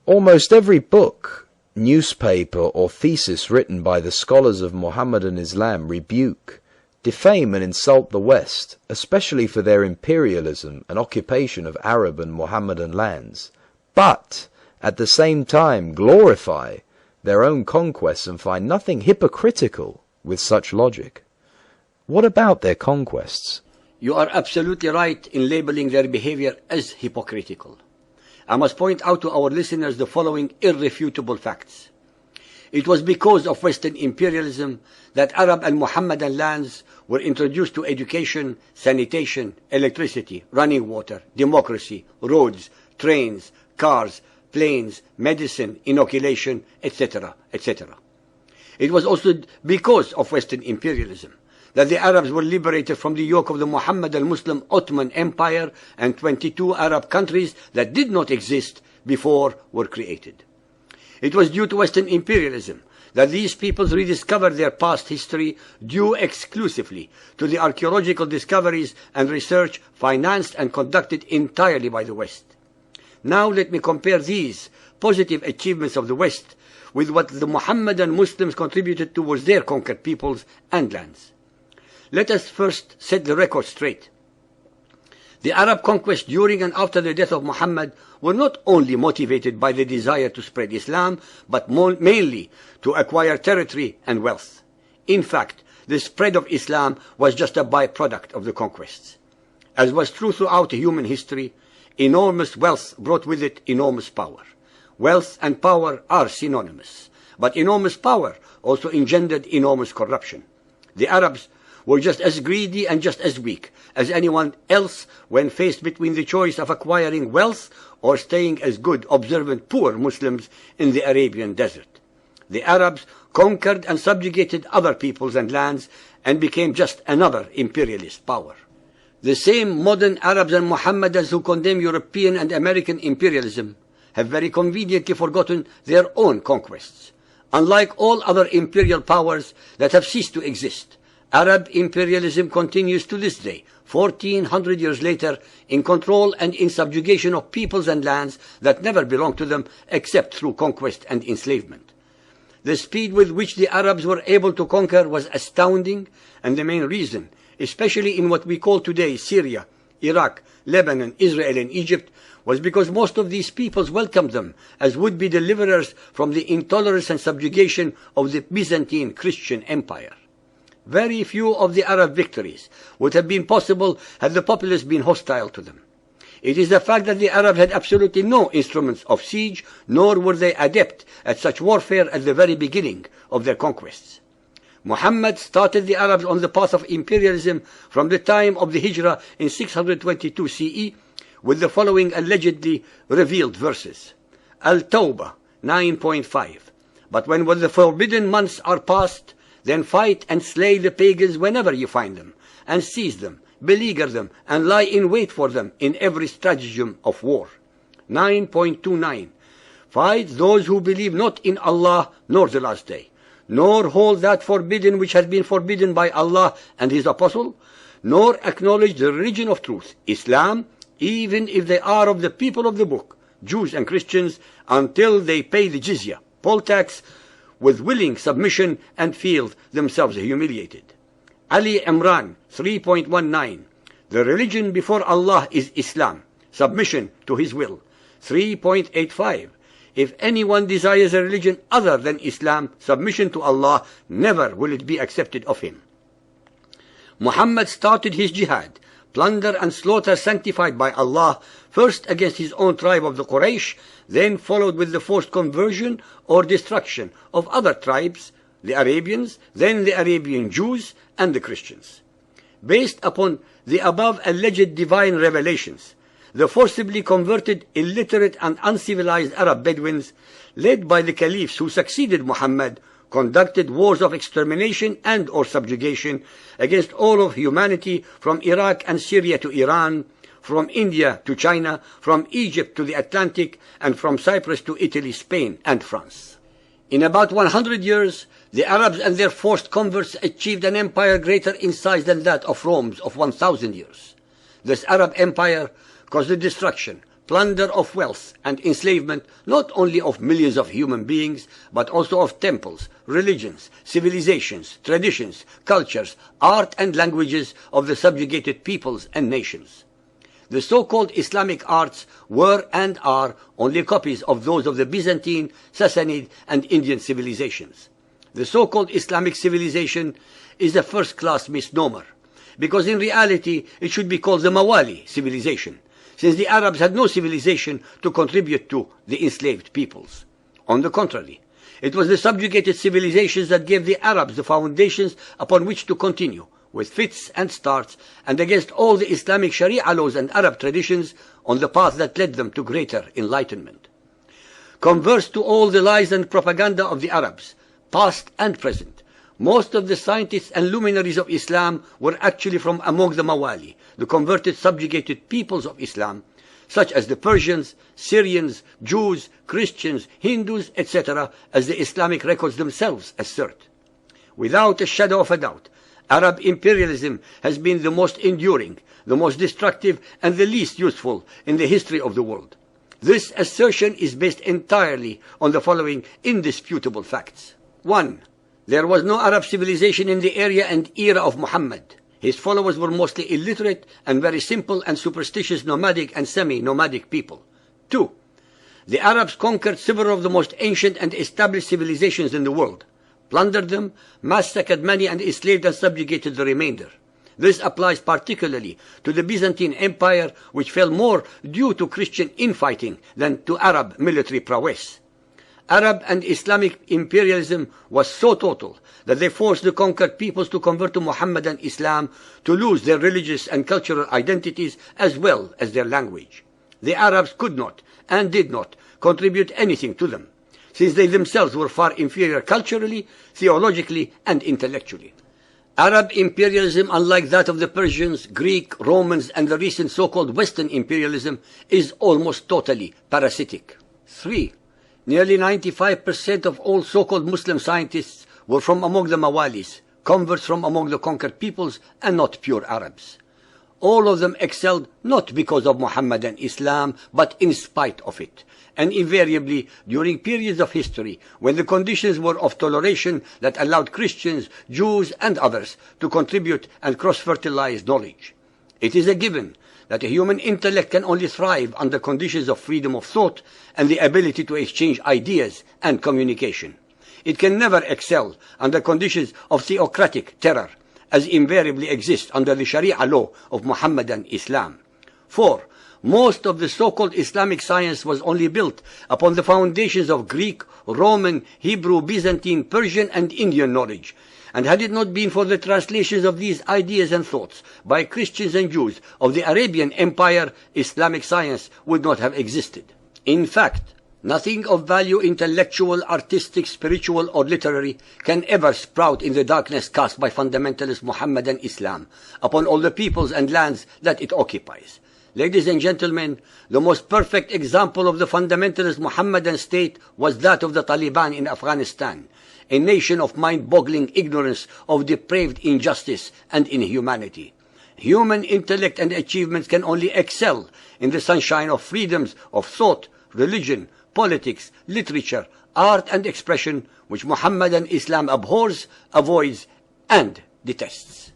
Almost every book, newspaper, or thesis written by the scholars of Mohammedan Islam rebuke, defame and insult the West, especially for their imperialism and occupation of Arab and Mohammedan lands, but at the same time glorify their own conquests and find nothing hypocritical with such logic. What about their conquests? You are absolutely right in labeling their behavior as hypocritical. I must point out to our listeners the following irrefutable facts. It was because of Western imperialism that Arab and Mohammedan lands were introduced to education, sanitation, electricity, running water, democracy, roads, trains, cars, planes, medicine, inoculation, etc., etc. It was also because of Western imperialism that the Arabs were liberated from the yoke of the Mohammedan Muslim Ottoman Empire, and 22 Arab countries that did not exist before were created. It was due to Western imperialism that these peoples rediscovered their past history due exclusively to the archaeological discoveries and research financed and conducted entirely by the West. Now let me compare these positive achievements of the West with what the Mohammedan Muslims contributed towards their conquered peoples and lands. Let us first set the record straight. The Arab conquest during and after the death of Muhammad were not only motivated by the desire to spread Islam, but mainly to acquire territory and wealth. In fact, the spread of Islam was just a byproduct of the conquests. As was true throughout human history, enormous wealth brought with it enormous power. Wealth and power are synonymous, but enormous power also engendered enormous corruption. The Arabs were just as greedy and just as weak as anyone else when faced between the choice of acquiring wealth or staying as good, observant, poor Muslims in the Arabian desert. The Arabs conquered and subjugated other peoples and lands and became just another imperialist power. The same modern Arabs and Mohammedans who condemn European and American imperialism have very conveniently forgotten their own conquests. Unlike all other imperial powers that have ceased to exist, Arab imperialism continues to this day, 1400 years later, in control and in subjugation of peoples and lands that never belonged to them except through conquest and enslavement. The speed with which the Arabs were able to conquer was astounding, and the main reason, especially in what we call today Syria, Iraq, Lebanon, Israel, and Egypt, was because most of these peoples welcomed them as would-be deliverers from the intolerance and subjugation of the Byzantine Christian Empire. Very few of the Arab victories would have been possible had the populace been hostile to them. It is the fact that the Arabs had absolutely no instruments of siege, nor were they adept at such warfare at the very beginning of their conquests. Muhammad started the Arabs on the path of imperialism from the time of the Hijrah in 622 CE with the following allegedly revealed verses. Al-Tawbah 9.5. But when the forbidden months are past, then fight and slay the pagans whenever you find them, and seize them, beleaguer them, and lie in wait for them in every stratagem of war. 9.29. Fight those who believe not in Allah nor the last day, nor hold that forbidden which has been forbidden by Allah and His Apostle, nor acknowledge the religion of truth, Islam, even if they are of the people of the book, Jews and Christians, until they pay the jizya, poll tax, with willing submission and feel themselves humiliated. Ali Imran 3.19. The religion before Allah is Islam, submission to His will. 3.85. If anyone desires a religion other than Islam, submission to Allah, never will it be accepted of him. Muhammad started his jihad, plunder and slaughter sanctified by Allah, first against his own tribe of the Quraysh, then followed with the forced conversion or destruction of other tribes, the Arabians, then the Arabian Jews and the Christians. Based upon the above alleged divine revelations, the forcibly converted, illiterate and uncivilized Arab Bedouins, led by the caliphs who succeeded Muhammad, conducted wars of extermination and or subjugation against all of humanity from Iraq and Syria to Iran, from India to China, from Egypt to the Atlantic, and from Cyprus to Italy, Spain, and France. In about 100 years, the Arabs and their forced converts achieved an empire greater in size than that of Rome's of 1,000 years. This Arab empire caused the destruction, plunder of wealth and enslavement not only of millions of human beings, but also of temples, religions, civilizations, traditions, cultures, art and languages of the subjugated peoples and nations. The so-called Islamic arts were and are only copies of those of the Byzantine, Sassanid, and Indian civilizations. The so-called Islamic civilization is a first-class misnomer, because in reality it should be called the Mawali civilization, since the Arabs had no civilization to contribute to the enslaved peoples. On the contrary, it was the subjugated civilizations that gave the Arabs the foundations upon which to continue, with fits and starts, and against all the Islamic Sharia laws and Arab traditions, on the path that led them to greater enlightenment. Converse to all the lies and propaganda of the Arabs, past and present. Most of the scientists and luminaries of Islam were actually from among the Mawali, the converted subjugated peoples of Islam, such as the Persians, Syrians, Jews, Christians, Hindus, etc., as the Islamic records themselves assert. Without a shadow of a doubt, Arab imperialism has been the most enduring, the most destructive, and the least useful in the history of the world. This assertion is based entirely on the following indisputable facts. 1. There was no Arab civilization in the area and era of Muhammad. His followers were mostly illiterate and very simple and superstitious nomadic and semi-nomadic people. 2. The Arabs conquered several of the most ancient and established civilizations in the world, plundered them, massacred many, and enslaved and subjugated the remainder. This applies particularly to the Byzantine Empire, which fell more due to Christian infighting than to Arab military prowess. Arab and Islamic imperialism was so total that they forced the conquered peoples to convert to Mohammedan Islam, to lose their religious and cultural identities as well as their language. The Arabs could not and did not contribute anything to them, since they themselves were far inferior culturally, theologically, and intellectually. Arab imperialism, unlike that of the Persians, Greek, Romans, and the recent so-called Western imperialism, is almost totally parasitic. 3. Nearly 95% of all so-called Muslim scientists were from among the Mawalis, converts from among the conquered peoples, and not pure Arabs. All of them excelled not because of Mohammedan Islam, but in spite of it, and invariably during periods of history when the conditions were of toleration that allowed Christians, Jews, and others to contribute and cross-fertilize knowledge. It is a given that a human intellect can only thrive under conditions of freedom of thought and the ability to exchange ideas and communication. It can never excel under conditions of theocratic terror, as invariably exists under the Sharia law of Mohammedan Islam. 4. Most of the so-called Islamic science was only built upon the foundations of Greek, Roman, Hebrew, Byzantine, Persian, and Indian knowledge, and had it not been for the translations of these ideas and thoughts by Christians and Jews of the Arabian Empire, Islamic science would not have existed. In fact, nothing of value, intellectual, artistic, spiritual, or literary, can ever sprout in the darkness cast by fundamentalist Mohammedan Islam upon all the peoples and lands that it occupies. Ladies and gentlemen, the most perfect example of the fundamentalist Mohammedan state was that of the Taliban in Afghanistan, a nation of mind-boggling ignorance, of depraved injustice and inhumanity. Human intellect and achievements can only excel in the sunshine of freedoms of thought, religion, politics, literature, art, and expression, which Mohammedan Islam abhors, avoids, and detests.